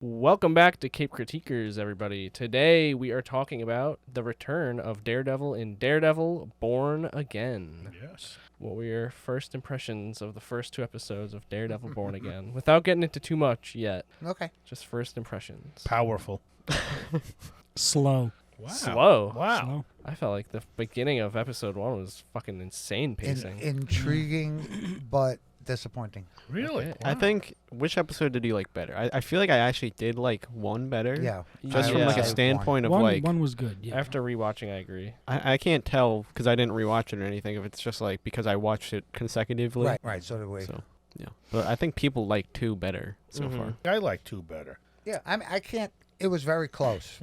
Welcome back to Cape Critiquers, everybody. Today we are talking about the return of Daredevil in Daredevil Born Again. Yes. What were your first impressions of the first two episodes of Daredevil Born Again? Without getting into too much yet. Okay. Just first impressions. Powerful. Slow. Wow. Slow. Wow. Slow. I felt like the beginning of episode 1 was fucking insane pacing. Intriguing, but disappointing. Really? Okay. Wow. I think, which episode did you like better? I feel like I actually did like one better. Yeah. Just I from would like a say standpoint of One, like, one was good. Yeah. After rewatching, I agree. I can't tell because I didn't rewatch it or anything if it's just like because I watched it consecutively. one. Right. So did we. So, yeah. But I think people like 2 better so Mhm. far. I like 2 better. Yeah. I can't. It was very close.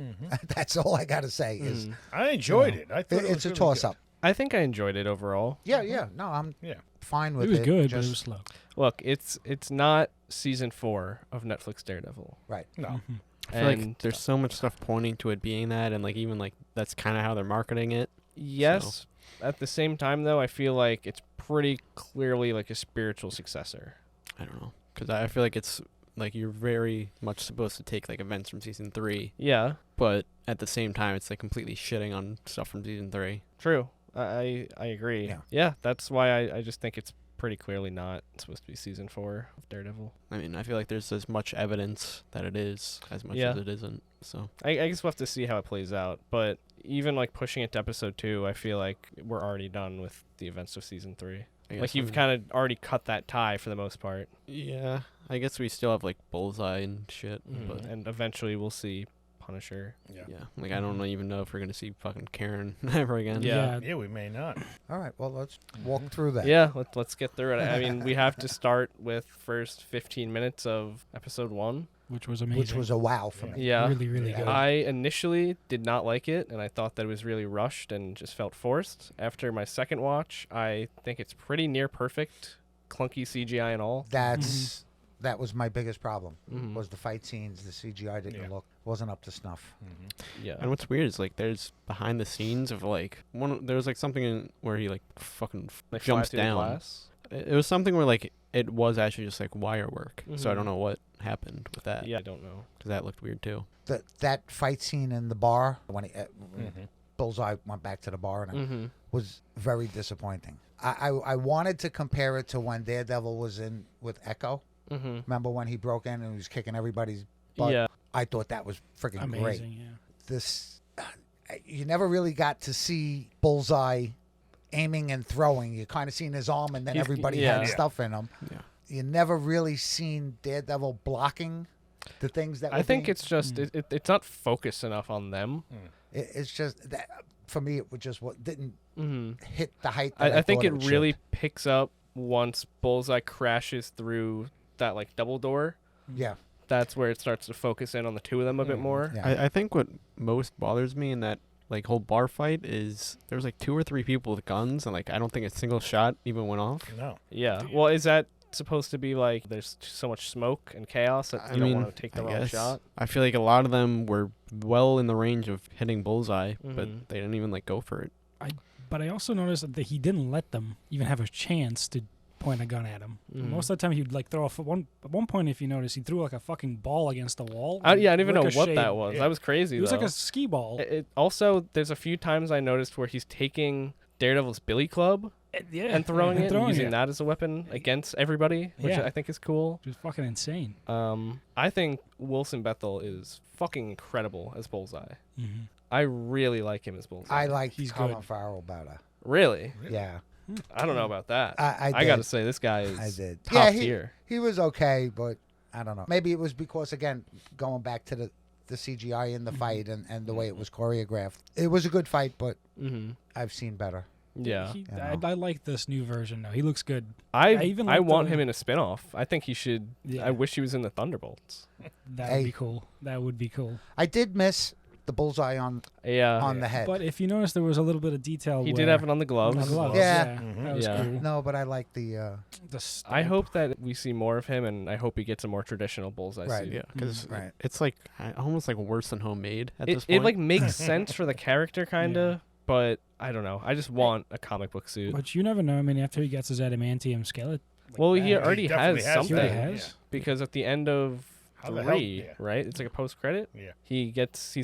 That's all I got to say. Is I enjoyed it. I thought it's a really toss good. up. I think I enjoyed it overall. Yeah. Yeah. No, I'm Yeah. fine with It it. was good, but Just, it was slow. Look, it's not season 4 of Netflix Daredevil. right. No. Mhm. I feel And like there's so much stuff pointing to it being that, and like even like that's kind of how they're marketing it. yes, at the same time though, I feel like it's pretty clearly like a spiritual successor. I don't know because I feel like it's like you're very much supposed to take like events from season 3, Yeah, but at the same time it's like completely shitting on stuff from season 3. true. I agree. Yeah. That's why I just think it's pretty clearly not supposed to be season 4 of Daredevil. I mean, I feel like there's as much evidence that it is as much Yeah. as it isn't. So I guess we'll have to see how it plays out. But even like pushing it to episode 2, I feel like we're already done with the events of season 3. I guess Like you've I'm- kind of already cut that tie for the most part. yeah, I guess we still have like Bullseye and shit, Mm-hmm. but And eventually we'll see Punisher. Yeah. yeah, like I don't even know if we're gonna see fucking Karen ever again. Yeah. Yeah, we may not. All right. Well, let's walk through that. Yeah, let's get through it. I mean, we have to start with first 15 minutes of episode 1. Which was amazing. Which was a wow for Yeah. me. Yeah. really, really Yeah. good. I initially did not like it, and I thought that it was really rushed and just felt forced. After my second watch, I think it's pretty near perfect, clunky CGI and all. That was my biggest problem. Mhm. Was the fight scenes, the CGI didn't Yeah. wasn't up to snuff. Yeah. And what's weird is like there's behind the scenes of like there was like something in where he like fucking Like jumps fly through the down. glass. It was something where like it was actually just like wire work. So I Mhm. don't know what happened with that. Yeah, I don't know. because that looked weird too. That fight scene in the bar when Mm-hmm. Bullseye went back to the bar and Mm-hmm. was very disappointing. I wanted to compare it to when Daredevil was in with Echo. Mm-hmm. Remember when he broke in and he was kicking everybody's butt? Yeah. I thought that was freaking great. amazing. Yeah. This you never really got to see Bullseye aiming and throwing. You kind of seen his arm and then He's- everybody yeah. had stuff in him. Yeah. You never really seen Daredevil blocking the things that I were think being- it's just it's not focused enough on them. it's just that for me it was just what didn't Mm-hmm. hit the height that I think thought it should. really picks up once Bullseye crashes through that like double door. Yeah. That's where it starts to focus in on the two of them a bit more. Yeah. I think what most bothers me in that like whole bar fight is there was like 2 or 3 people with guns and like I don't think a single shot even went off. No. Yeah. Well, is that supposed to be like there's so much smoke and chaos that I you mean, don't want to take the I wrong guess. shot? I feel like a lot of them were well in the range of hitting Bullseye, but Mhm. they didn't even like go for it. But I also noticed that he didn't let them even have a chance to point a gun at him. Mhm. Most of the time, he'd like throw off. At one point, if you notice, he threw like a fucking ball against the wall. Yeah, I didn't even know what ricocheted. that was. Yeah. That was crazy. It was though. like a ski ball. It also, there's a few times I noticed where he's taking Daredevil's billy club Yeah, and throwing it, and using it. that as a weapon against everybody, which Yeah. I think is cool. Which was fucking insane. I think Wilson Bethel is fucking incredible as Bullseye. Mm-hmm. I really like him as Bullseye. I like He's Colin good. Farrell better. Really? Yeah. I don't know about that. I I got to did. say, this guy is I did. top Yeah, tier. He was okay, but I don't know. Maybe it was because again, going back to the CGI in the fight and the way it was choreographed. It was a good fight, but Mm-hmm. I've seen better. Yeah. He, You I, know. I like this new version though. He looks good. I even like want the- him in a spinoff. I think he should. Yeah. I wish he was in the Thunderbolts. That Hey. would be cool. That would be cool. I did miss the bullseye on Yeah. the head. But if you notice, there was a little bit of detail. He where did have it on the on gloves. the gloves. Yeah. Mhm. That was Yeah. cool. No, but I like the The I stamp. hope that we see more of him, and I hope he gets a more traditional Bullseye Right. suit. Yeah, because Right. it's like almost like worse than homemade at It, this point. it like makes sense for the character, kind of, Yeah. but I don't know. I just want a comic book suit. But you never know. I mean, after he gets his adamantium skeleton. Well, he Yeah, already definitely has has something. He that, already has? Because at the end of How the hell- 3, yeah. right? It's like a post credit. Yeah. He's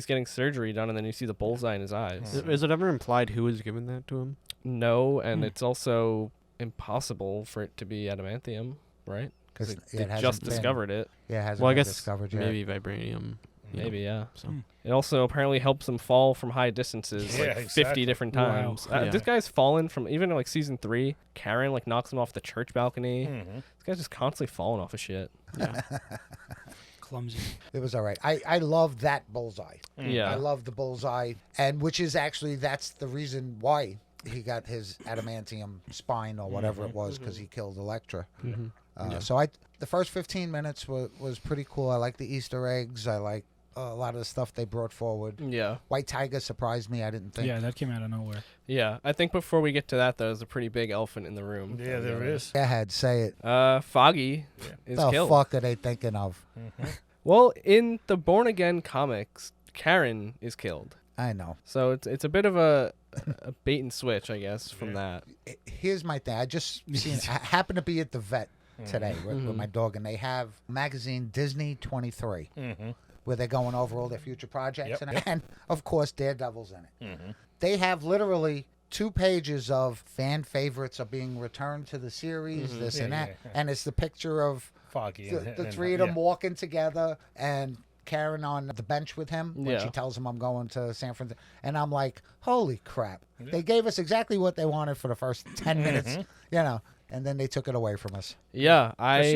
getting surgery done, and then you see the bullseye in his eyes. Mhm. Is it ever implied who was giving that to him? No, and Hmm. it's also impossible for it to be adamantium, right? Because It they hasn't just been- discovered it. Yeah, it hasn't Well, I been guess discovered yet. maybe vibranium. you know, Maybe, yeah. So Hmm. It also apparently helps him fall from high distances, Yeah, like 50 exactly. different Wow. times. Yeah. This guy's fallen from, even in like season 3, Karen like knocks him off the church balcony. Mhm. This guy's just constantly falling off of shit. yeah. Clumsy. It was all right. I love that bullseye. Yeah. I love the bullseye, and which is actually that's the reason why he got his adamantium spine or whatever it was, because he killed Elektra. Mhm. Yeah. So the first 15 minutes was pretty cool. I like the Easter eggs. I like a lot of the stuff they brought forward. Yeah. White Tiger surprised me. I didn't think. Yeah, that came out of nowhere. Yeah. I think before we get to that, though, there's a pretty big elephant in the room. Yeah, there is. Go ahead, say it. Foggy is The killed. fuck are they thinking of? Well, in the Born Again comics, Karen is killed. I know. So it's a bit of a bait and switch, I guess, from that. Here's my thing. I just seen. I happened to be at the vet today with Mm-hmm. my dog, and they have magazine Disney 23, where they're going over all their future projects, Yep, and of course Daredevil's in it. Mm-hmm. They have literally 2 pages of fan favorites are being returned to the series, this Yeah, and that, yeah. and it's the picture of Foggy. the 3 of them walking together, and Karen on the bench with him when she Yeah. tells him I'm going to San Francisco. And I'm like, holy crap. They gave us exactly what they wanted for the first 10 minutes, and then they took it away from us. Yeah,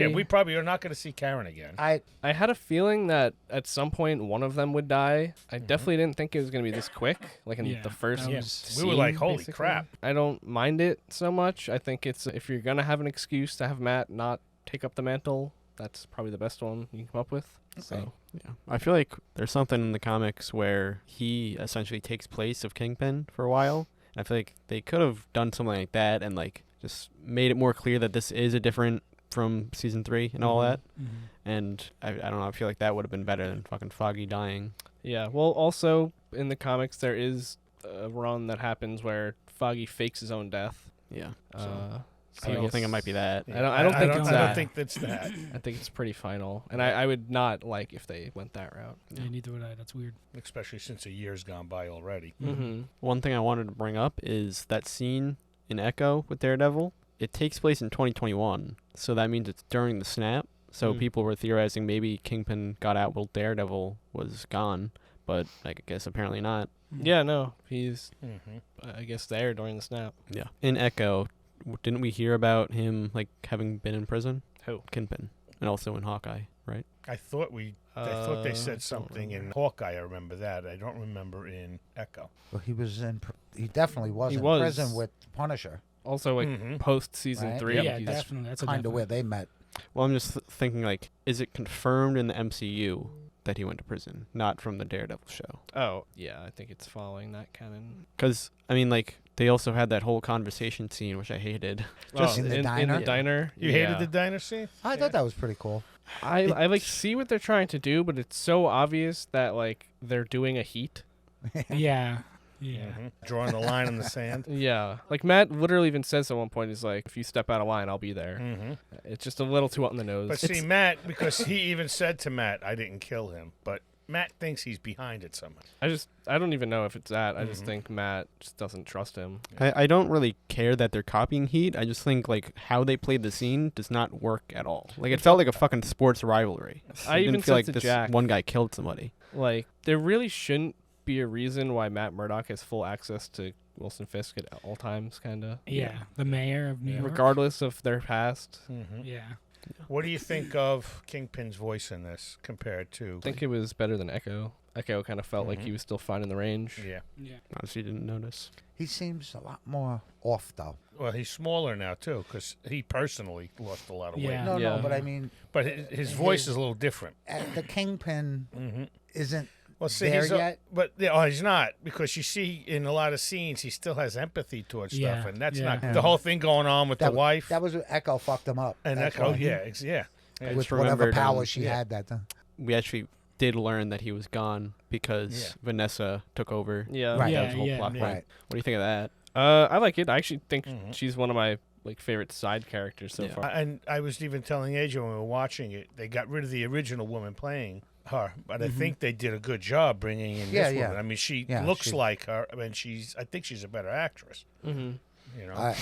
We probably are not going to see Karen again. I I had a feeling that at some point one of them would die. I definitely didn't think it was going to be this quick, like in Yeah, the first that Yeah. was- We were scene, like, holy basically. crap. I don't mind it so much. I think it's if you're going to have an excuse to have Matt not take up the mantle, that's probably the best one you can come up with. So Yeah, I feel like there's something in the comics where he essentially takes place of Kingpin for a while. I feel like they could have done something like that and like just made it more clear that this is a different from season 3 and all that. Mhm. And I don't know. I feel like that would have been better than fucking Foggy dying. yeah, well, also in the comics there is a run that happens where Foggy fakes his own death. Yeah. So I don't think it might be that. I don't think it's I that. don't think that's that. I think it's pretty final, and I would not like if they went that route. Yeah, neither would I. That's weird. Especially since a year's gone by already. Mm-hmm. One thing I wanted to bring up is that scene in Echo with Daredevil. It takes place in 2021, so that means it's during the snap. So people were theorizing maybe Kingpin got out while Daredevil was gone, but I guess apparently not. Yeah, no, he's Mm-hmm. I guess there during the snap. Yeah. In Echo, didn't we hear about him like having been in prison? Who? Kingpin, and also in Hawkeye, right? I thought they don't said something in Hawkeye. I remember that. I don't remember in Echo. well, he definitely was He in was. prison with Punisher, Also, like Mhm. post season Right. 3, Yeah, he's definitely. That's a kind of definite. where they met. Well, I'm just thinking like, is it confirmed in the MCU that he went to prison, not from the Daredevil show? Oh, yeah, I think it's following that canon. Because I mean, like they also had that whole conversation scene, which I hated. Just in the in diner? the diner. You hated the diner scene? I thought that was pretty cool. I like see what they're trying to do, but it's so obvious that like they're doing a heat. Yeah. Yeah. Mhm. Drawing the line in the sand. Yeah, like Matt literally even says at one point, he's like, "If you step out of line, I'll be there." Mm-hmm. It's just a little too on the nose. But see, Matt, because he even said to Matt, I didn't kill him, but Matt thinks he's behind it somehow. I don't even know if it's that. I just think Matt just doesn't trust him. I don't really care that they're copying Heat. I just think like how they played the scene does not work at all. Like it felt like a fucking sports rivalry. I It even didn't feel said like to this Jack, one guy killed somebody. like there really shouldn't be a reason why Matt Murdock has full access to Wilson Fisk at all times, kind of. Yeah. The mayor of New York. Regardless of their past. Mm-hmm. Yeah. What do you think of Kingpin's voice in this compared to? I think it was better than Echo. Echo kind of felt like he was still fine in the range. Yeah. Yeah. Honestly, didn't notice. He seems a lot more off though. Well, he's smaller now too, because he personally lost a lot of Yeah. weight. No, Yeah. but I mean, But his voice is a little different. the Kingpin Mm-hmm. isn't Well, see, there he's yet. but he's not, because you see in a lot of scenes he still has empathy towards Yeah, stuff, and that's yeah. not the whole thing going on with the wife That was what Echo fucked him up. and That's Echo. why. Yeah, yeah. I With just whatever remembered, power she yeah. had that time. we actually did learn that he was gone because Yeah. Vanessa took over. Yeah. Right. That was the whole Yeah, plot yeah. point. Right. What do you think of that? I like it. I actually think Mhm. she's one of my like favorite side characters so Yeah. far. And I was even telling AJ when we were watching it, they got rid of the original woman playing her, but I think they did a good job bringing in Yeah, this yeah. woman. I mean, she Yeah, looks she- like her, and I think she's a better actress. Mm-hmm. You know,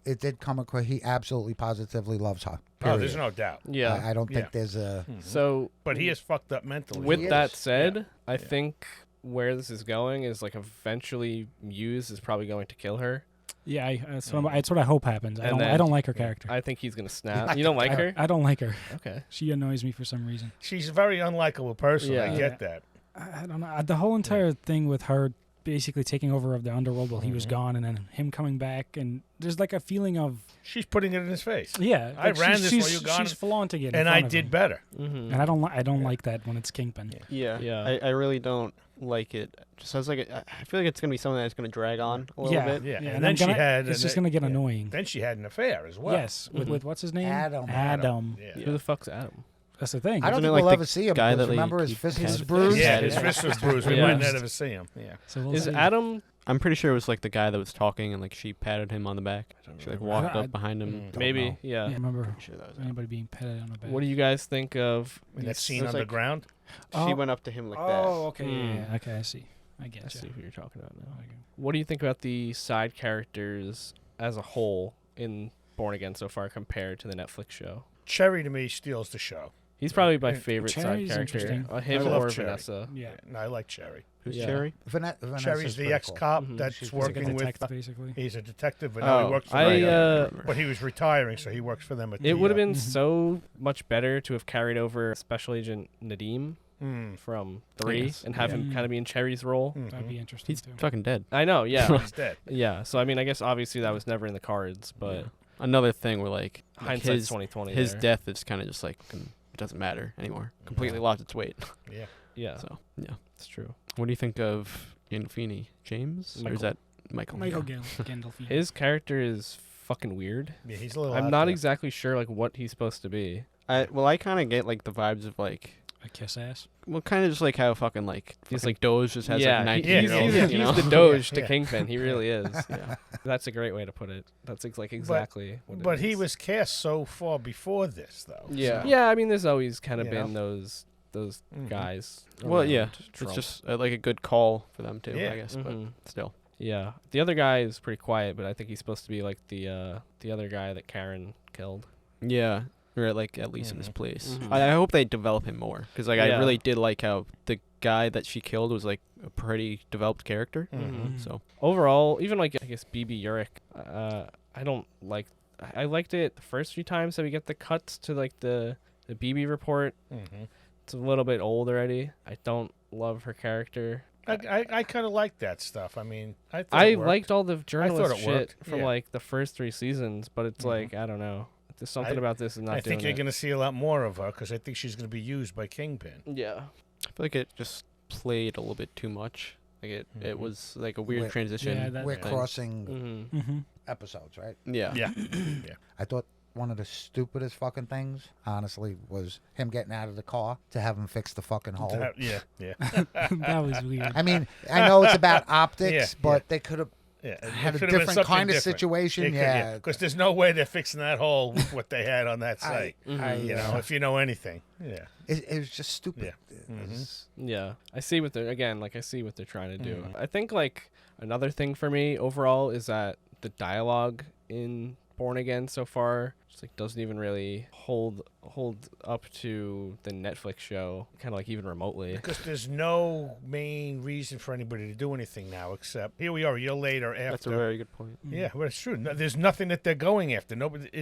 It did come across. He absolutely positively loves her. oh, there's period. no doubt. Yeah. I don't think Yeah. there's a. So But he is fucked up mentally. with He that is. said, I think where this is going is like eventually Muse is probably going to kill her. Yeah, that's what I hope happens. I And don't. then- I don't like her character. I think he's gonna snap. You don't like her? I don't like her. Okay. She annoys me for some reason. She's a very unlikable person. I Yeah. get that. I don't know. The whole entire thing with her basically taking over of the underworld while he was gone, and then him coming back, and there's like a feeling of She's putting it in his face. yeah. I like ran she's, this while she's, you're gone, she's flaunting it, in and front I of did him. better. Mm-hmm. And I don't like that when it's Kingpin. Yeah. Yeah. I really don't like it. Just sounds like I feel like it's gonna be something that's gonna drag on a little Yeah. bit. Yeah, Yeah, and and then I'm she gonna- had. It's an- just gonna get yeah. annoying. Then she had an affair as well. Yes, with what's his name? Adam. Adam. Yeah. Who the fuck's Adam? That's the thing. I don't Wasn't it think like we'll the ever see him. guy Because that, like, remember his he fist had- was bruised. Yeah, Yeah. his wrist was bruised. We Yeah. might never see him. Yeah. So we'll Is see. Adam? I'm pretty sure it was like the guy that was talking and like she patted him on the back. She like walked I- up behind him. Don't Maybe. know. Yeah. I remember Pretty sure that was it. anybody being patted on the back. What do you guys think of? In that these- scene it was like- underground. She Oh. went up to him like Oh, okay. Hmm. Yeah, okay, I see. I I get see you. who you're talking about now. What do you think about the side characters as a whole in Born Again so far compared to the Netflix show? Cherry to me steals the show. He's probably my And favorite side Cherry's character. interesting. Him I love or Cherry. Vanessa. Yeah. No, I like Cherry. Who's Yeah. Cherry? Vanessa's Cherry's the pretty ex-cop Mhm. that's She's He's like a working with. detective, basically. He's a detective, but now he Oh, works for I, them. But he was retiring, so he works for them. At It would have been Mhm. so much better to have carried over Special Agent Nadim Mm. from 3 Yes. and have Yeah. him kind of be in Cherry's role. That'd be interesting He's too. fucking dead. I know, yeah. He's dead. Yeah, so I mean, I guess obviously that was never in the cards, but Yeah. Another thing where like hindsight's his 2020. his there. death is kind of just like it doesn't matter anymore. Completely lost its weight. Yeah. Yeah, So yeah. it's true. What do you think of Gandolfini? James? Or Michael. is that Michael? Michael Yeah. Gandolfini. His character is fucking weird. Yeah, he's a little. I'm out not there. exactly sure like what he's supposed to be. I kind of get like the vibes of like A kiss ass. well, kind of just like how fucking like He's fucking like- Doge just has yeah, like 19 he's, year olds. he's, You know? he's the Doge to Yeah. Kingpin. He really is. yeah. That's a great way to put it. That's like exactly what it But he is. was cast so far before this, though. Yeah. Yeah, I mean, there's always kind of You been know? those Mhm. guys. Well, yeah. around It's Trump. just like a good call for them too, Yeah. I guess. Mhm. But still. Yeah, the other guy is pretty quiet, but I think he's supposed to be like the other guy that Karen killed. Yeah. Or like at least in his Mhm. place. Mhm. I hope they develop him more because like I Yeah. really did like how the guy that she killed was like a pretty developed character. Mhm. So Overall, even like I guess BB Urich, I don't like. I liked it the first few times that we get the cuts to like the BB report. Mhm. It's a little bit old already. I don't love her character. I kind of like that stuff. I mean, I thought I it worked. liked all the journalist it shit worked, from yeah. like the first 3 seasons, but it's Mhm. like I don't know. There's something I- about this is not I doing think you're it. going to see a lot more of her because I think she's going to be used by Kingpin. Yeah. I feel like it just played a little bit too much. Like it Mhm. was like a weird We're- transition. Yeah, that- We're thing. crossing Mm-hmm. Mm-hmm. episodes, right? Yeah. Yeah. I thought one of the stupidest fucking things, honestly, was him getting out of the car to have him fix the fucking hole. Yeah. Yeah. That was weird. I mean, I know it's about optics, Yeah, but they could have Yeah. It had a could've been different something kind of different. situation. Yeah. Because there's no way they're fixing that hole with what they had on that site. I, You know, if you know anything. Yeah. it was just stupid. Yeah. It Mhm. was- Yeah, I see what they're I see what they're trying to do. Mhm. I think like another thing for me overall is that the dialogue in Born Again so far just like doesn't even really hold up to the Netflix show, kind of like even remotely. Because there's no main reason for anybody to do anything now except here we are a year later after. That's a very good point. Yeah, well, it's true. No, there's nothing that they're going after.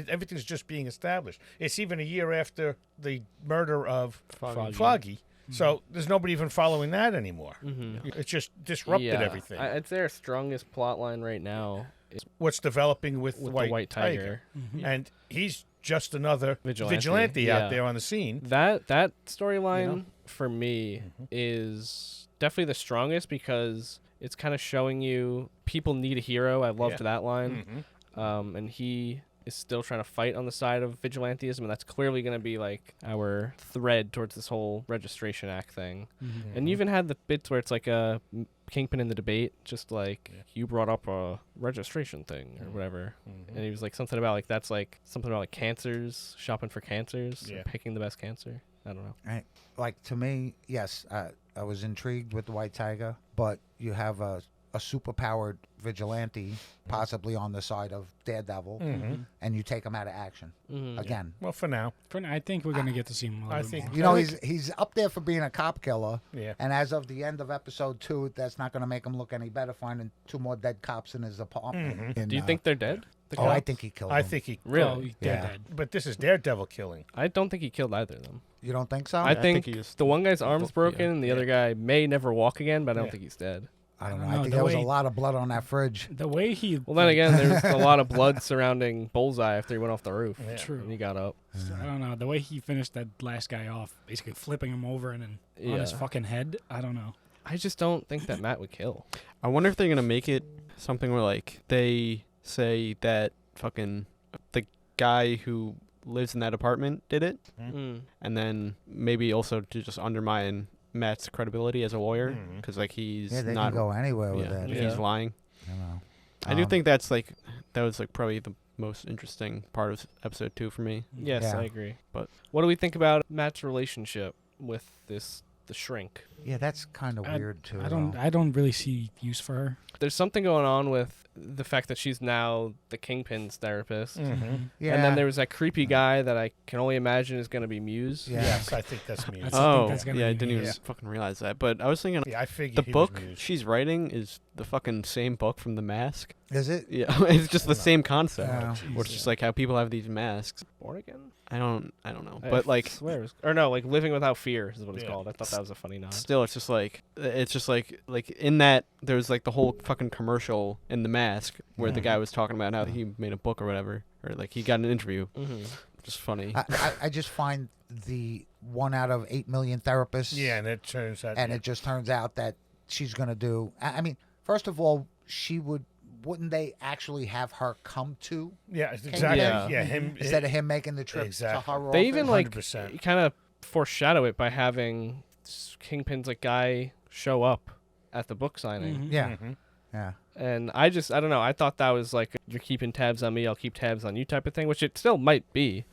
Everything's just being established. It's even a year after the murder of Foggy. Foggy. So there's nobody even following that anymore. Mm-hmm. It's just disrupted Yeah, everything. It's their strongest plot line right now is What's developing with, with White the White Tiger. Mhm. And he's just another Vigilante, vigilante yeah. out there on the scene. That storyline You know? for me Mhm. is definitely the strongest because it's kind of showing you people need a hero. I loved Yeah. that line. Mhm. And he is still trying to fight on the side of vigilantism, and that's clearly going to be like our thread towards this whole Registration Act thing. Mhm. And you even had the bits where it's like Kingpin in the debate, just like you brought up a registration thing or whatever, and he was like something about like that's like something about like cancers, shopping for cancers, or picking the best cancer. I don't know. Right. Like to me, yes, I was intrigued with the White Tiger, but you have a superpowered vigilante possibly on the side of Daredevil, and you take him out of action again. Well, for now. I think we're gonna get to see him. A little bit more. You know, he's up there for being a cop killer. Yeah. And as of the end of episode 2, that's not going to make him look any better finding 2 more dead cops in his apartment. Do you think they're dead? Oh, I think he killed them. I think he Really? Dead. But this is Daredevil killing. I don't think he killed either of them. You don't think so? I think think he just- the one guy's arm's yeah. broken, and the other guy may never walk again, but I don't Yeah. think he's dead. I don't know. I I don't think know, there was the a way- lot of blood on that fridge. The way he. Well, then again, there's a lot of blood surrounding Bullseye after he went off the roof. Yeah. True. And he got up. I don't know. The way he finished that last guy off, basically flipping him over and then on his Yeah. fucking head. I don't know. I just don't think that Matt would kill. I wonder if they're gonna make it something where like they say that fucking the guy who lives in that apartment did it, and then maybe also to just undermine Matt's credibility as a lawyer because like he's Yeah, they not can go anywhere with yeah, that. if Yeah. he's lying. I don't know. I do think that was like probably the most interesting part of episode 2 for me. Yes, Yeah. I agree. But- what do we think about Matt's relationship with the shrink? Yeah, that's kind of weird too. I don't really see use for her. There's something going on with the fact that she's now the Kingpin's therapist. Yeah. And then there was that creepy guy that I can only imagine is going to be Muse. Yeah. Yes, I think that's Muse. I think Oh, that's gonna yeah, I be didn't even Muse. fucking realize that. But I was thinking Yeah, I figured the he was book Muse. she's writing is the fucking same book from The Mask. Is it? Yeah, it's just the same concept. Yeah. Where it's just like how people have these masks. Born again? I don't know. I But like swear it was- or no, like Living Without Fear is what it's Yeah. called. I thought that was a funny nod. still it's just like in that there's like the whole fucking commercial in The Mask where the guy was talking about how he made a book or whatever, or like he got an interview. Just funny. I just find the 1 out of 8 million therapists. Yeah, and it turns out. And it just turns out that she's going to do. I mean, first of all, wouldn't they actually have her come to yeah, exactly. Yeah. Yeah, him. instead of him making the trip Exactly. to her They office? even like 100%. kind of foreshadow it by having Kingpin's like guy show up at the book signing. Yeah. Mhm. Yeah. And I don't know. I thought that was like you're keeping tabs on me, I'll keep tabs on you type of thing, which it still might be.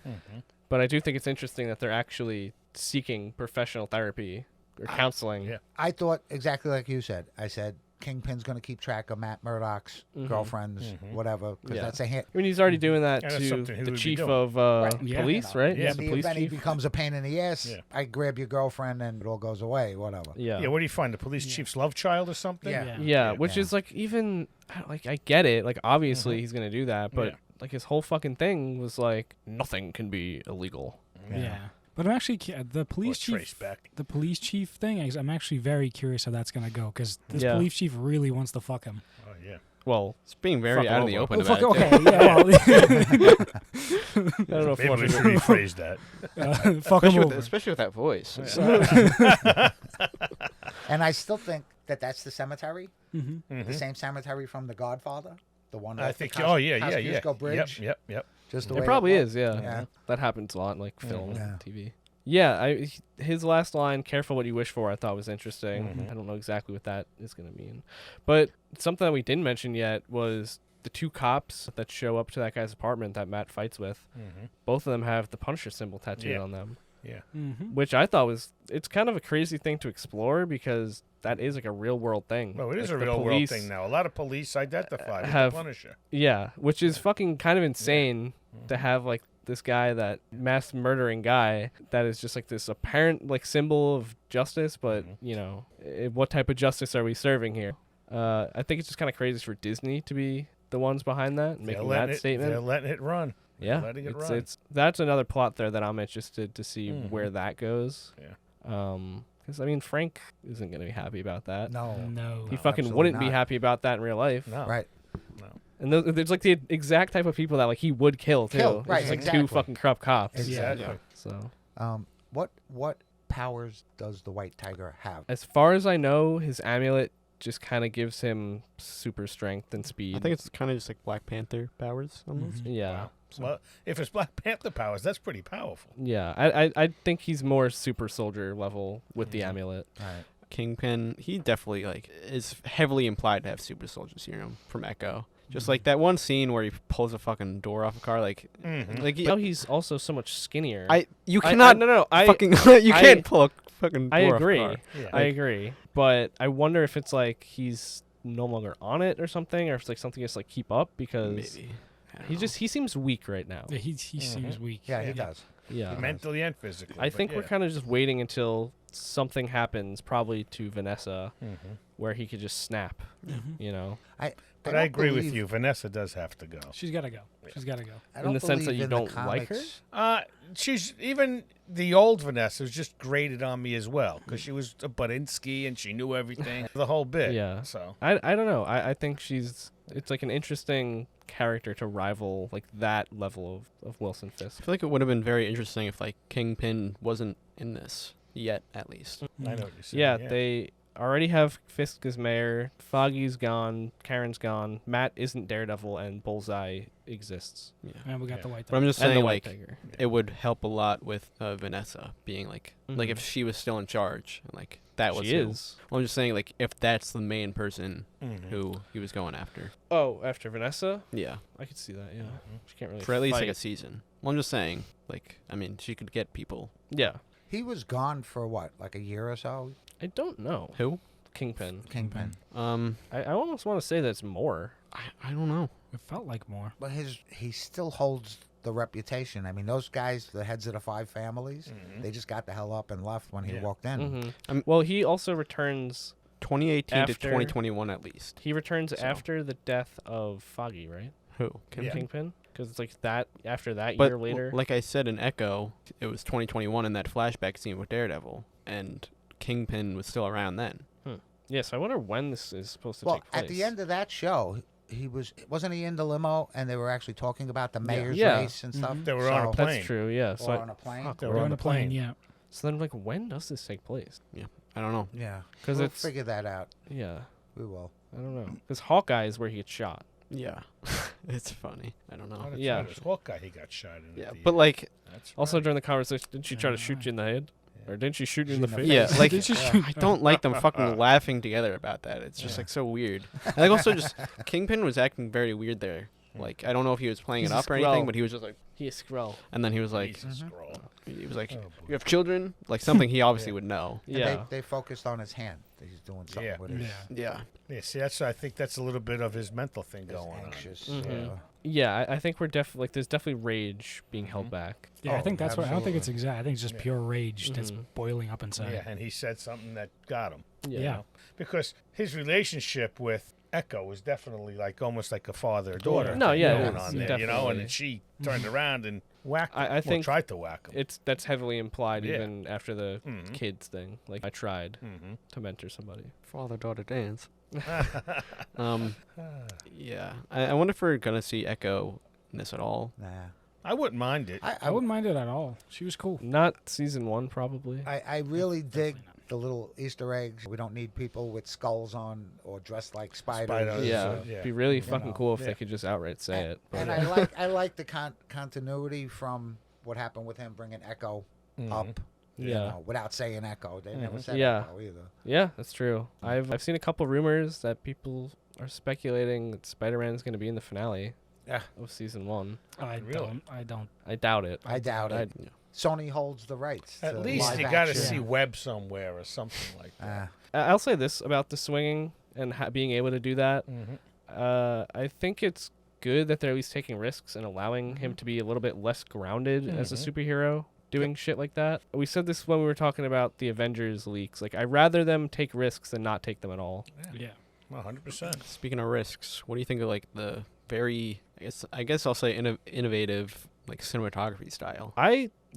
But I do think it's interesting that they're actually seeking professional therapy or counseling. Yeah. I thought exactly like you said. I said Kingpin's going to keep track of Matt Murdock's girlfriends, whatever, because Yeah. that's a hint. I mean, he's already doing that And that's to something he the would be chief doing. of Yeah. police, You know, right? Yeah, in the the police event he chief. becomes a pain in the ass, Yeah. I grab your girlfriend and it all goes away, whatever. Yeah. Yeah, what do you find? The police chief's love child or something? Yeah. Yeah, which Yeah. is like even like I get it. Like obviously he's gonna do that, but Yeah. like his whole fucking thing was like nothing can be illegal. Yeah. But I'm actually the Or police trace chief. back. The police chief thing. I'm actually very curious how that's gonna go because this Yeah. police chief really wants to fuck him. Oh, yeah. Well, It's being Fuck very him out in the over. open Oh, about fuck, it. too. okay, yeah, well, I don't know if Maybe one we is- should rephrase that. fuck him over. Especially with that voice. And I still think that that's the cemetery, Mm-hmm. the same cemetery from The Godfather, the one. I off the think. Cos- Oh, yeah, yeah, yeah. Kosciuszko Bridge. Yep. Just the It way probably was. is, yeah. Yeah. That happens a lot in like film Yeah. and TV. Yeah, his last line, "Careful what you wish for," I thought was interesting. I don't know exactly what that is going to mean, but something that we didn't mention yet was the 2 cops that show up to that guy's apartment that Matt fights with. Both of them have the Punisher symbol tattooed Yeah. on them, Yeah. which I thought it's kind of a crazy thing to explore because that is like a real world thing. No, it is Like, a the real world police thing now. A lot of police identify with have- the Punisher. Yeah, which is fucking kind of insane to have like this guy, that mass murdering guy, that is just like this apparent like symbol of justice, but you know, what type of justice are we serving here? I think it's just kind of crazy for Disney to be the ones behind that and making that statement. They're letting it run. Yeah, letting it it's, run. that's another plot there that I'm interested to see where that goes. Yeah. Because I mean, Frank isn't gonna be happy about that. No. No. He fucking absolutely wouldn't be not. happy about that in real life. No. Right. And there's like the exact type of people that like he would kill too. Kill, It's right, just, like exactly. 2 fucking corrupt cops. Exactly. Yeah. So What powers does the White Tiger have? as far as I know, his amulet just kind of gives him super strength and speed. I think it's kind of just like Black Panther powers almost. yeah. Wow. Well, if it's Black Panther powers, that's pretty powerful. Yeah, I think he's more super soldier level with the amulet. Right. Kingpin, he definitely like is heavily implied to have super soldier serum from Echo. Just like that one scene where he pulls a fucking door off a car, like Now he's also so much skinnier. you cannot fucking you can't pull a fucking door I off agree. a car. Yeah. I agree. But I wonder if it's like he's no longer on it or something, or if it's like something just like keep up because Maybe. he seems weak right now. Yeah, he seems weak. Yeah, he does. Yeah. Mentally and physically. I think we're kind of just waiting until something happens, probably to Vanessa, where he could just snap. You know, But I agree with you. Vanessa does have to go. She's got to go. She's got to go. in the sense that you don't like her. She's even the old Vanessa was just grated on me as well because she was a Badinsky and she knew everything, the whole bit. Yeah. So I don't know. I think it's like an interesting character to rival like that level of Wilson Fisk. I feel like it would have been very interesting if like Kingpin wasn't in this yet, at least. I know what you're saying. Yeah, they already have Fisk as mayor. Foggy's gone. Karen's gone. Matt isn't Daredevil, and Bullseye exists. Yeah. And we got the white But I'm just And the saying, White like, Tiger. it would help a lot with Vanessa being like if she was still in charge, and like that was She who. is. Well, I'm just saying, like, if that's the main person who he was going after. Oh, after Vanessa, Yeah. I could see that. Yeah, she can't really For at least like fight. a season. Well, I'm just saying, like, I mean, she could get people. Yeah, He was gone for what, like a year or so? I don't know. Who? Kingpin. Kingpin. I almost want to say that's more. I don't know. It felt like more. But he still holds the reputation. I mean, those guys, the heads of the 5 families, they just got the hell up and left when he walked in. Well, he also returns. 2018 After- to 2021 at least. He returns after the death of Foggy, right? Who? Kingpin? Because it's like that after that But year later. like I said in Echo, it was 2021 in that flashback scene with Daredevil, and Kingpin was still around then. Yeah, so I wonder when this is supposed to Well, take place. at the end of that show, wasn't he in the limo and they were actually talking about the mayor's Yeah. race and stuff? They were on a plane. That's true. Yeah. So Or on a plane. fuck, They we're were on a plane, yeah. So then, like, when does this take place? Yeah. I don't know. Yeah. 'Cause we'll it's- figure that out. Yeah, We will. I don't know. Because Hawkeye is where he gets shot. Yeah. It's funny. I don't know. Oh, that's Yeah. right. It was Hawkeye he got shot in. Yeah, at the but end. like, That's Also, right. during the conversation, didn't she try to shoot you in the head? Or didn't she shoot you in the face? yeah, like Did you I don't like them fucking laughing together about that. It's just like so weird. And like also just Kingpin was acting very weird there. Like I don't know if he was playing He's it a up or anything, Skrull. but he was just like, He is Skrull. and then he was like, Jesus scroll. he was like, Oh, boy. you have children, like something he obviously would know. And Yeah. They focused on his hand. He's doing something Yeah. with his. Yeah. Yeah. Yeah, see, I think that's a little bit of his mental thing He's going anxious. Mhm. Yeah, I think we're definitely like there's definitely rage being held back. Yeah, I Oh, think that's what I don't think it's absolutely. exact. I think it's just pure rage that's Mhm. boiling up on. inside. Yeah, and he said something that got him. Yeah. you know? Because his relationship with Echo was definitely like almost like a father-daughter. No, thing yeah, going it's on there, you know, and definitely. then she turned around and whacked him. I Well, think tried to whack him. that's heavily implied Yeah. even after the Mhm. kids thing. Like I tried Mm-hmm. to mentor somebody. Father-daughter dance. Yeah. I wonder if we're gonna see Echo in this at all. Nah. I wouldn't mind it. I wouldn't mind it at all. She was cool. Not season 1 probably. I really dig Definitely not. the little Easter eggs. We don't need people with skulls on or dressed like spiders. Spiders. Yeah, yeah. be really You fucking know, cool if yeah. they could just outright say it. But And I like the continuity from what happened with him bringing Echo up. You Yeah. know, without saying Echo. They never said Yeah. Echo either. yeah, that's true. I've seen a couple rumors that people are speculating that Spider-Man is going to be in the finale of season 1. I Really? don't. I doubt it. I doubt it. Yeah. Sony holds the rights. At to least live you got to action. see Webb somewhere or something like that. I'll say this about the swinging and being able to do that. I think it's good that they're at least taking risks and allowing him to be a little bit less grounded as a superhero doing shit like that. We said this when we were talking about the Avengers leaks. Like, I'd rather them take risks than not take them at all. Yeah. Well, 100%. Speaking of risks, what do you think of like the very, I guess I'll say innovative like cinematography style?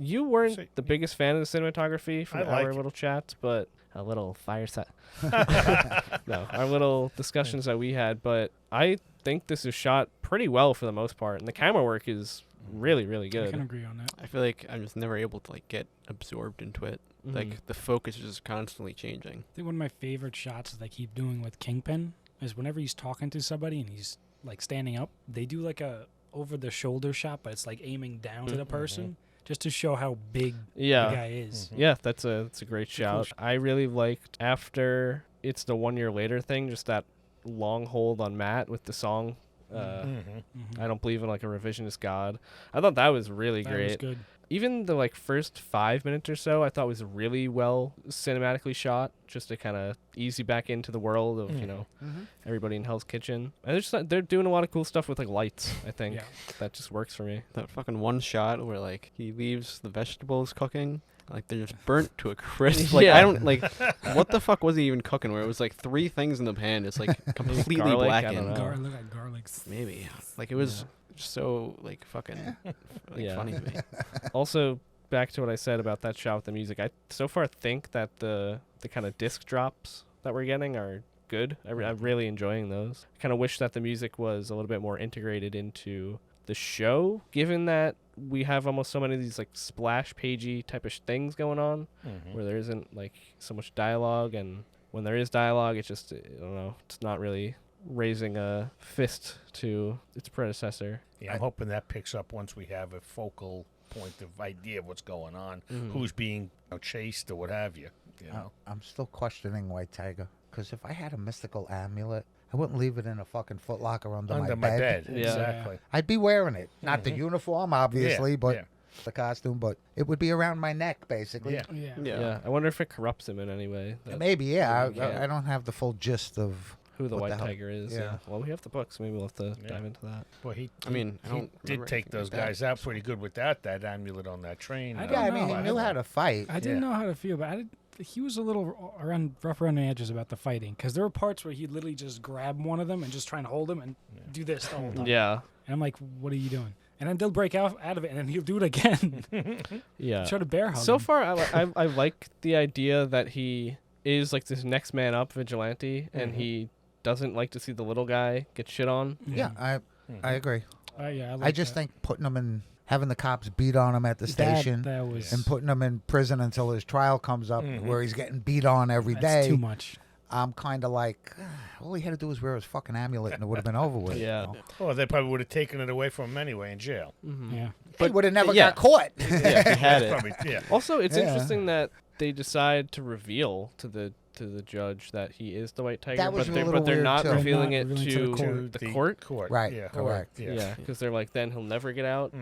You weren't So, the biggest fan of the cinematography from I like our it. little chats, but a little fireside. No, our little discussions that we had, but I think this is shot pretty well for the most part, and the camera work is really, really I can good. agree on that. I feel like I'm just never able to like get absorbed into it. Mhm. Like the focus is just constantly changing. I think one of my favorite shots that they keep doing with Kingpin is whenever he's talking to somebody and he's like standing up, they do like a over the shoulder shot, but it's like aiming down to the person. just to show how big Yeah. the guy is. Yeah, that's a great Cool shout. shot. I really liked after it's the 1 year later thing, just that long hold on Matt with the song. Mhm. I don't believe in like a revisionist god. I thought that was really That great. was good. Even the like first 5 minutes or so, I thought was really well cinematically shot, just to kind of ease you back into the world of everybody in Hell's Kitchen. And they're doing a lot of cool stuff with like lights. I think Yeah. that just works for me. That fucking one shot where like he leaves the vegetables cooking, like they're just burnt to a crisp. Like Yeah. I don't like what the fuck was he even cooking? Where it was like 3 things in the pan, it's like completely garlic? I don't blackened. know. Look at garlics. Maybe like it was so like fucking Yeah. funny to me. Also, back to what I said about that shot with the music, I so far think that the kind of disc drops that we're getting are good. I'm really enjoying those. I kind of wish that the music was a little bit more integrated into the show, given that we have almost so many of these like splash pagey type of things going on, where there isn't like so much dialogue, and when there is dialogue, it's just, I don't know, it's not really raising a fist to its predecessor. Yeah, I'm hoping that picks up once we have a focal point of idea of what's going on, who's being chased or what have you. You know, I'm still questioning White Tiger, because if I had a mystical amulet, I wouldn't leave it in a fucking footlocker under under my bed. Yeah. Exactly. I'd be wearing it. Not the uniform, obviously, but yeah. the costume, but it would be around my neck, basically. Yeah. Yeah. Yeah. I wonder if it corrupts him in any way. Maybe, yeah. Yeah. I don't have the full gist of Who the what White the hell- Tiger is. yeah. Well, we have the books. Maybe we'll have to Yeah. dive into that. Well, he I mean, I he don't did remember take anything those like that. guys out pretty good without that amulet on that train. I Yeah, don't I mean, know. he knew how to fight. I didn't Yeah. know how to feel, but he was a little rough around the edges about the fighting, because there were parts where he'd literally just grab one of them and just try and hold him and do this the whole time. Yeah. And I'm like, what are you doing? And then they'll break out of it, and then he'll do it again. Yeah. Try to bear hug So him. far, I like the idea that he is like this next man up vigilante, and he doesn't like to see the little guy get shit on. Yeah, I agree. Yeah, I just think putting him in, having the cops beat on him at the station, that was and putting him in prison until his trial comes up, where he's getting beat on every that's day. too much. I'm kind of like, all he had to do was wear his fucking amulet, and it would have been over with. Yeah. You know? Well, they probably would have taken it away from him anyway in jail. Yeah. He would have never yeah. got caught. Yeah, he had it. Probably, yeah. Also, it's Yeah. interesting that they decide to reveal to the judge that he is the White Tiger, That was but a they're little weird, not too. revealing They're it not revealing to to the court. Court. Right, Yeah, correct. Yeah, because they're like, then he'll never get out.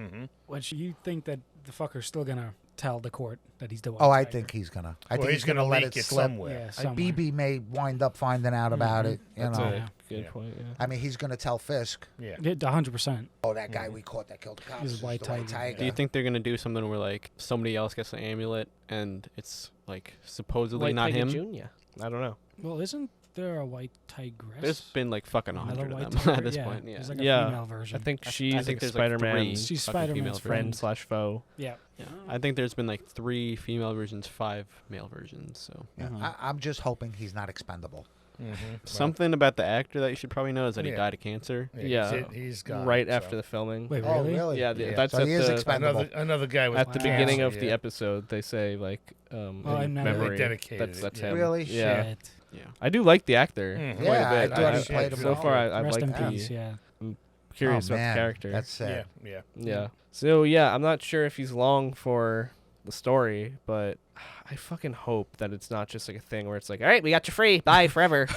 Which you think that the fucker's still gonna tell the court that he's the White Oh, I Tiger. think he's gonna. Well, he's gonna gonna let leak it it slip. somewhere. Yeah, somewhere. BB may wind up finding out about it. You That's know, a good Yeah. point. Yeah. I mean, he's gonna tell Fisk, Yeah. 100%. "Oh, that guy we caught that killed the cops He's is White the White Tiger. Tiger." Do you think they're gonna do something where like somebody else gets the amulet and it's like supposedly White not Tiger him? Jr. I don't know. Well, isn't there a White Tigress? There's been like fucking Another 100 White of them Tiger? at this Yeah, point. Yeah. there's like a Yeah. female version. I think I she's think there's Spider-Man like 3 She's fucking Spider-Man's female friend versions. / foe. yeah. Yeah. I think there's been like 3 female versions, 5 male versions. So Yeah, I'm just hoping he's not expendable. something about the actor that you should probably know is that he Yeah. died of cancer. Yeah, he's gone. right so. after the filming. Wait, Oh, really? really? Yeah, Yeah. that's So at he is the expendable. Another guy with at the Wow. beginning cancer, of the yeah. episode. They say like I in never- memory. They dedicated That's it, him. Really? Yeah. Shit. Yeah. I do like the actor Mhm. quite Yeah, a bit. I thought he I- played him so well. far, I Rest like in the peace. Yeah. curious Oh, about man, the character. That's sad. Yeah. Yeah. So yeah, I'm not sure if he's long for the story, but I fucking hope that it's not just like a thing where it's like, all right, we got you free, bye forever.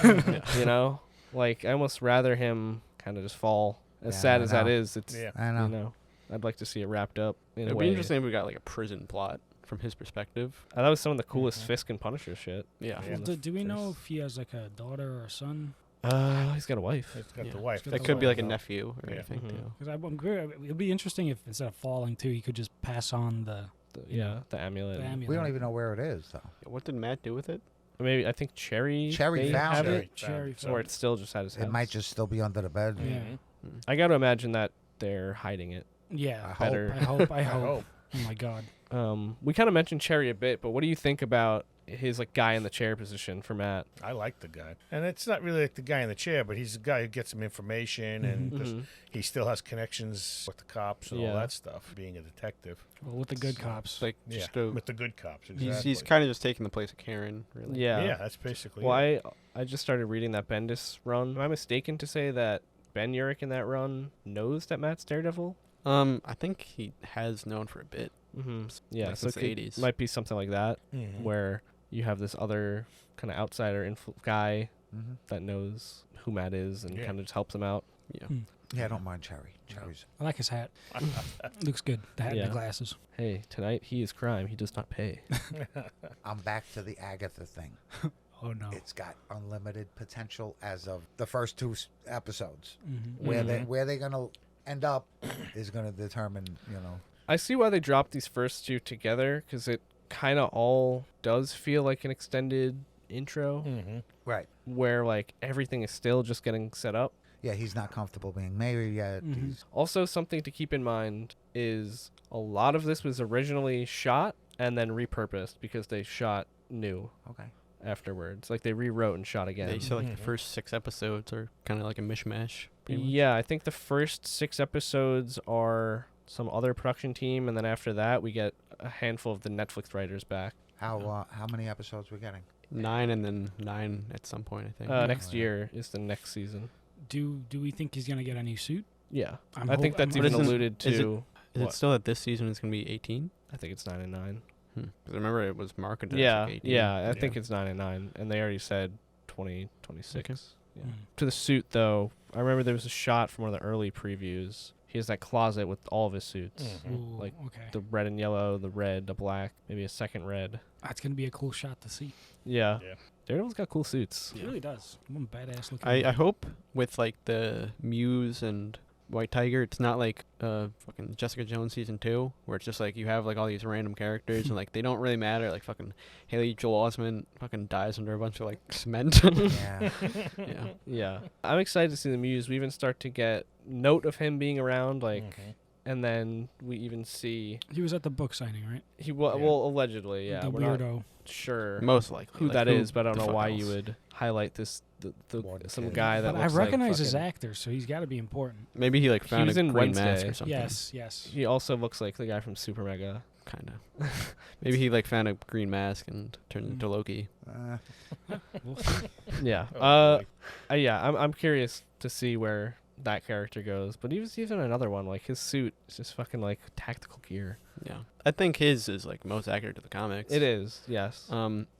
You know, like I almost rather him kind of just fall. As Yeah, sad I as that know. is, it's Yeah. I know. you know, I'd like to see it wrapped up in a It'd way. be interesting if we got like a prison plot from his perspective. That was some of the coolest Fisk and Punisher shit. Yeah. Yeah. Well, do we know if he has like a daughter or a son? He's got a wife. He's got Yeah. the wife. He's That got could be like a Yeah. nephew or Yeah. anything Mhm. too. Because I'm curious, it'd be interesting if instead of falling too, he could just pass on the The amulet. the amulet. We don't even know where it is, though. What did Matt do with it? Maybe I think Cherry. Cherry they found have it. Cherry or it's still just at his house. It might just still be under the bed. Yeah. I got to imagine that they're hiding it. Yeah. I hope. Better. I hope. hope. Oh my god. We kind of mentioned Cherry a bit, but what do you think about his like guy in the chair position for Matt? I like the guy, and it's not really like the guy in the chair, but he's the guy who gets some information, and just, he still has connections with the cops and all Yeah. that stuff. Being a detective, Well, with the good cops. Like yeah, just a, with the good cops. Exactly. he's kind of just taking the place of Karen, really. Yeah. yeah, that's basically. Well, it. I just started reading that Bendis run. Am I mistaken to say that Urich in that run knows that Matt's Daredevil? I think he has known for a bit. Mm-hmm. Yeah, Like so since the it 80s. might be something like that, Mhm. where you have this other kind of outsider guy Mm-hmm. that knows who Matt is and Yeah. kind of just helps him out. Yeah. Yeah, I don't mind Cherry. Cherry's I like his hat. Looks good. The hat and Yeah. the glasses. Hey, tonight he is crime. He does not pay. I'm back to the Agatha thing. Oh no. It's got unlimited potential as of the first two episodes. Mm-hmm. Where they're gonna end up is gonna determine, I see why they dropped these first two together, because it kind of all does feel like an extended intro, Mm-hmm. Right. where like everything is still just getting set up. Yeah, he's not comfortable being married yet. Mhm. He's, Also, something to keep in mind is a lot of this was originally shot and then repurposed because they shot new okay. afterwards. Like they rewrote and shot again. They said like Mhm. the first 6 episodes are kind of like a mishmash. pretty much. Yeah, I think the first 6 episodes are some other production team, and then after that we get a handful of the Netflix writers back. How many episodes we're getting? 9 and then 9 at some point, I think. Next yeah. year is the next season. Do we think he's gonna get a new suit? Yeah, I'm I think hop- that's I'm- even But isn't- alluded is it- to. Is what? it still that this season is going to be 18? I think it's 9 and 9. 'Cause I remember it was marketed Yeah, as like 18. yeah, I think it's 9 and 9, and they already said 2026. Okay. Yeah. Mm. To the suit though, I remember there was a shot from one of the early previews. He has that closet with all of his suits. Mhm. Ooh, Like okay. The red and yellow, the red, the black, maybe a second red. That's gonna be a cool shot to see. Yeah. Yeah. Daredevil's got cool suits. It really does. One badass looking. I hope with like the Muse and White Tiger, it's not like fucking Jessica Jones season 2, where it's just like you have like all these random characters and like they don't really matter. Like fucking Haley Joel Osment fucking dies under a bunch of like cement. Yeah. Yeah. Yeah. I'm excited to see the Muse. We even start to get note of him being around, like, Mhm. and then we even see He was at the book signing, right? he Yeah. well allegedly, yeah. The We're not weirdo. sure Most likely. who like, that is, but I don't the know fuck why else. you would highlight this One some kid. guy that But I looks recognize like his fucking, actor, so he's got to be important. Maybe he like found was a in green mask Wednesday. or something. Yes, yes. He also looks like the guy from Super Mega. Kind of. Maybe he like found a green mask and turned Mm. into Loki. We'll see. Yeah. Oh, boy. Yeah, I'm curious to see where that character goes. But he was even another one, like his suit is just fucking like tactical gear. Yeah. I think his is like most accurate to the comics. It is, yes.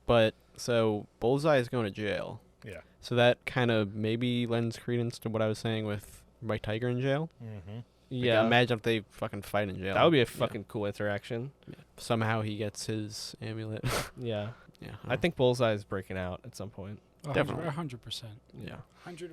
But so Bullseye is going to jail. Yeah. So that kind of maybe lends credence to what I was saying with White Tiger in jail. Mm-hmm. Like, Yeah. imagine if they fucking fight in jail. That would be a Yeah. fucking cool interaction. Yeah. Somehow he gets his amulet. Yeah. Yeah. I think Bullseye is breaking out at some point. Definitely. 100%. Yeah. 100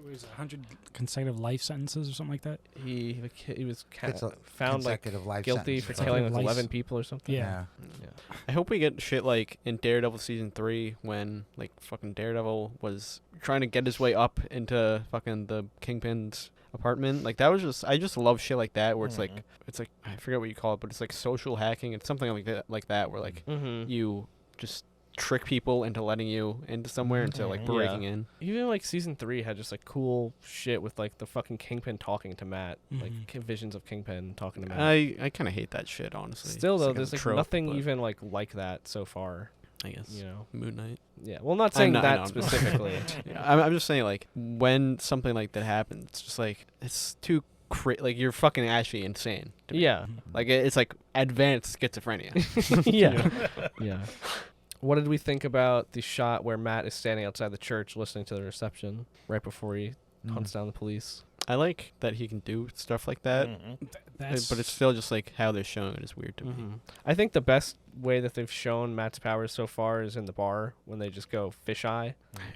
consecutive life sentences or something like that. He was It's a found like consecutive life guilty for sentence. killing like Life- 11 people or something. Yeah. Yeah. I hope we get shit like in Daredevil season 3 when like fucking Daredevil was trying to get his way up into fucking the Kingpin's apartment. Like that was just I just love shit like that where it's like I forget what you call it, but it's like social hacking. It's something like that where like Mm-hmm. you just trick people into letting you into somewhere instead of like breaking Yeah. in. Even like season 3 had just like cool shit with like the fucking Kingpin talking to Matt, like Mhm. visions of Kingpin talking to Matt. I kind of hate that shit, honestly. Still It's though, like a there's like trope, nothing but even like that so far. I guess You know. Moon Knight. Yeah. Well, not I saying know- I that know. specifically. Yeah, I'm just saying like when something like that happens, it's just like it's too like you're fucking actually insane. To me. Yeah. Like it's like advanced schizophrenia. Yeah. Yeah. What did we think about the shot where Matt is standing outside the church listening to the reception right before he hunts down the police? I like that he can do stuff like that, Mm-hmm. That's but it's still just like how they're showing it is weird to me. I think the best way that they've shown Matt's powers so far is in the bar when they just go fisheye.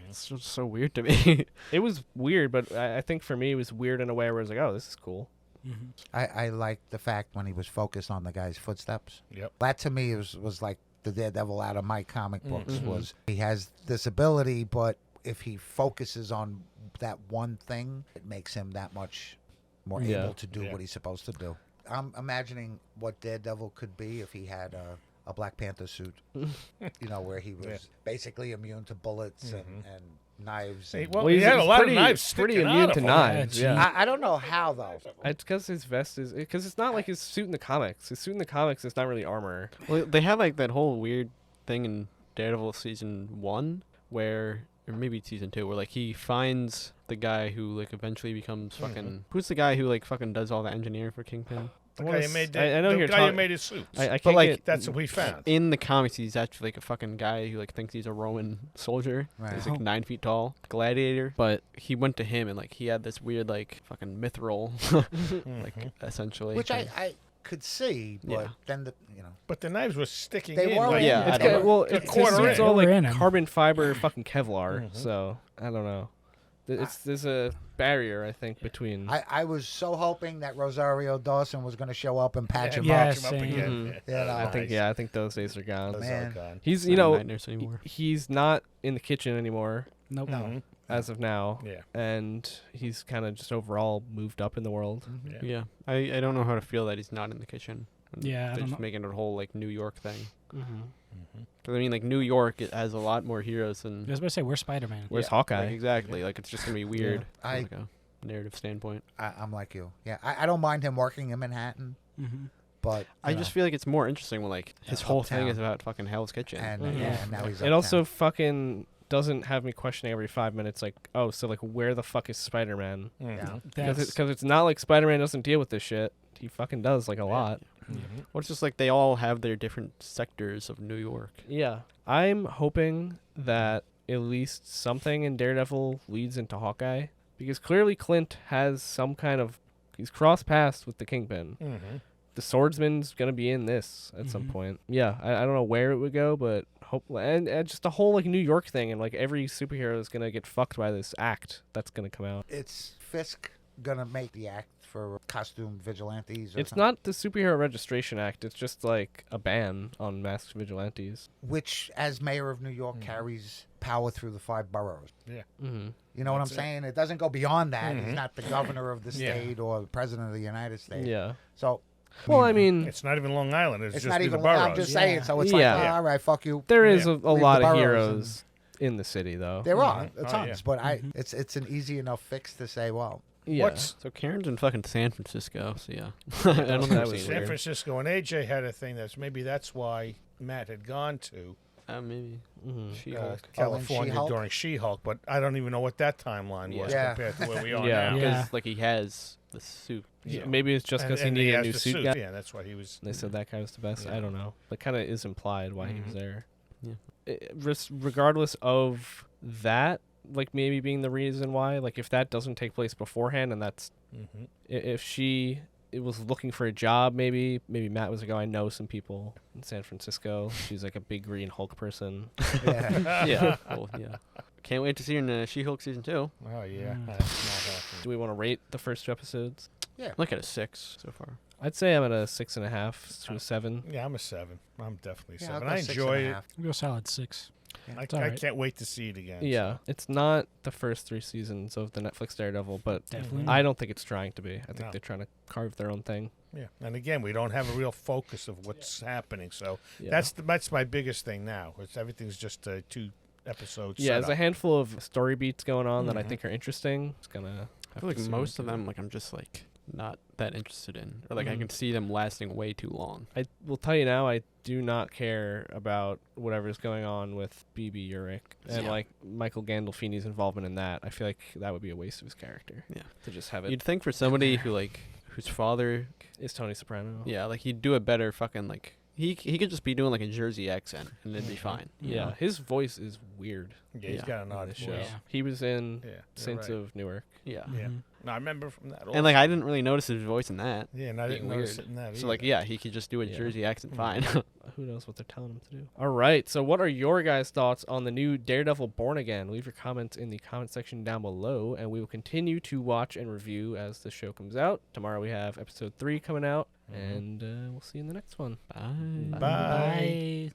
It's just so weird to me. It was weird, but I think for me it was weird in a way where I was like, oh, this is cool. Mhm. I like the fact when he was focused on the guy's footsteps. Yep. That to me was like the Daredevil out of my comic books. Mhm. Was he has this ability, but if he focuses on that one thing, it makes him that much more Yeah. able to do Yeah. what he's supposed to do. I'm imagining what Daredevil could be if he had a Black Panther suit, where he was Yeah. basically immune to bullets Mhm. and knives. Hey, and- well, he had a lot of knives pretty sticking immune out to of him. knives. Yeah, Yeah, I don't know how though. it's because his vest is because it's not like his suit in the comics. His suit in the comics is not really armor. Well, they had like that whole weird thing in Daredevil season 1 where, or maybe season 2, where like he finds the guy who like eventually becomes fucking. Who's the guy who like fucking does all the engineering for Kingpin? The guy who made I know the you're guy who talking. made his suit. I But, can't like, get. That's what we found. In the comics, he's actually like a fucking guy who like thinks he's a Roman soldier. Right. He's like 9 feet tall, gladiator. But he went to him and like he had this weird like fucking mithril, like essentially. Which I could see, but Yeah. then But the knives were sticking They in. were like, in Yeah, there. I It's don't got, know. well, A it's quarter it's in. all They were like in 'em. carbon fiber fucking Kevlar. Mhm. So I don't know. There's a barrier I think between. I was so hoping that Rosario Dawson was going to show up and patch him Yeah, up. patch him up same. again. Mhm. Yeah. Yeah, I think I think those days are gone. Those Man. are gone. He's Not you in know Night Nurse anymore. he's not in the kitchen anymore Nope. Mhm. as of now, Yeah. and he's kind of just overall moved up in the world. Yeah. Yeah, I don't know how to feel that he's not in the kitchen. And Yeah, I they're don't just know. making it a whole like New York thing. Mm-hmm. Mhm. 'Cause, I mean, like New York, it has a lot more heroes than. I was about to say, where's Spider-Man? Where's Yeah, Hawkeye? like, exactly. Like it's just gonna be weird. I- from, like a narrative standpoint. I'm like you. Yeah, I don't mind him working in Manhattan, Mm-hmm. but I you just know, feel like it's more interesting when like his whole thing uptown. is about fucking Hell's Kitchen. and Mhm. yeah, and now he's It also uptown. fucking doesn't have me questioning every 5 minutes, like, oh, so like, where the fuck is Spider-Man? Mhm. That's Because it's not like Spider-Man doesn't deal with this shit. He fucking does like a lot. Mhm. Well, it's just like they all have their different sectors of New York. Yeah, I'm hoping that at least something in Daredevil leads into Hawkeye, because clearly Clint has some kind of he's cross paths with the Kingpin. Mhm. The swordsman's gonna be in this at some Mhm. point. Yeah, I don't know where it would go, but hope and just the whole like New York thing, and like every superhero is gonna get fucked by this act that's gonna come out. It's Fisk gonna make the act for costume vigilantes. Or It's something, not the Superhero Registration Act. It's just like a ban on masked vigilantes. which, as mayor of New York, Mhm. carries power through the 5 boroughs. Mm-hmm. You know what I'm That's it. saying? It doesn't go beyond that. Mhm. He's not the governor of the Yeah. state or the president of the United States. Yeah. So Well, I mean, It's not even Long Island. It's it's just not in even. the boroughs. I'm just saying. Yeah. So it's Yeah. like, all right, fuck you. there is Yeah. a Leave lot the of boroughs heroes in the city, though. There are Mhm. Oh, tons, yeah. but Mhm. it's an easy enough fix to say, well, Yeah. What's So Karen's in fucking San Francisco, so yeah. I don't That think was I've seen San weird. it. Francisco and AJ had a thing maybe that's why Matt had gone to Maybe Mhm. She-Hulk. California She-Hulk? during She-Hulk, but I don't even know what that timeline was Yeah. compared to where we are Yeah. now. Yeah. Because like he has the suit. Yeah, Yeah. maybe it's just because he And needed a has new the suit guy. Yeah, that's why he was. They said that guy was the best. Yeah. I don't know. That kind of is implied why he was Mhm. there. Yeah. Regardless of that, like maybe being the reason why, like if that doesn't take place beforehand, and that's Mhm. if she it was looking for a job, maybe Matt was like, oh, I know some people in San Francisco. She's like a big green Hulk person. yeah. Yeah. Well, yeah. Can't wait to see her in She-Hulk season 2. Oh yeah, Mm. that's not happening. Do we want to rate the first 2 episodes? Look at a 6 so far. I'd say I'm at a 6.5 to a 7. Yeah, I'm a 7. I'm definitely Yeah, I'll 7. go I 6.5. enjoy it. We'll go solid 6. I all right. can't wait to see it again. Yeah, it's not the first 3 seasons of the Netflix Daredevil, but Definitely. I don't think it's trying to be. I think No. they're trying to carve their own thing. Yeah, and again, we don't have a real focus of what's happening. So Yeah. that's my biggest thing now. It's everything's just 2 episodes. Yeah, there's a setup. handful of story beats going on that I Mhm. think are interesting. It's gonna. I feel like most of them, like I'm just like not that interested in, or like I Mhm. can see them lasting way too long. I will tell you now. I do not care about whatever's going on with BB Urich and Yeah. like Michael Gandolfini's involvement in that. I feel like that would be a waste of his character. Yeah. To just have it You'd think for somebody who like whose father, is Tony Soprano. yeah, like he'd do a better fucking like he could just be doing like a Jersey accent and it'd be Mhm. fine. you Yeah, know? his voice is weird Yeah, he's Yeah. got an on odd this voice. show. Yeah. He was in Yeah, you're Saints right. of Newark. yeah. Yeah. Mhm. No, I remember from that. And like I didn't really notice his voice in that. Yeah, and I being didn't notice weird. it in that. So like either. yeah, he could just do a Yeah. Jersey accent Mhm. fine. Who knows what they're telling him to do. All right, so what are your guys' thoughts on the new Daredevil Born Again? Leave your comments in the comment section down below, and we will continue to watch and review as the show comes out. Tomorrow we have episode 3 coming out, Mhm. and we'll see you in the next one. Bye. Bye. Bye.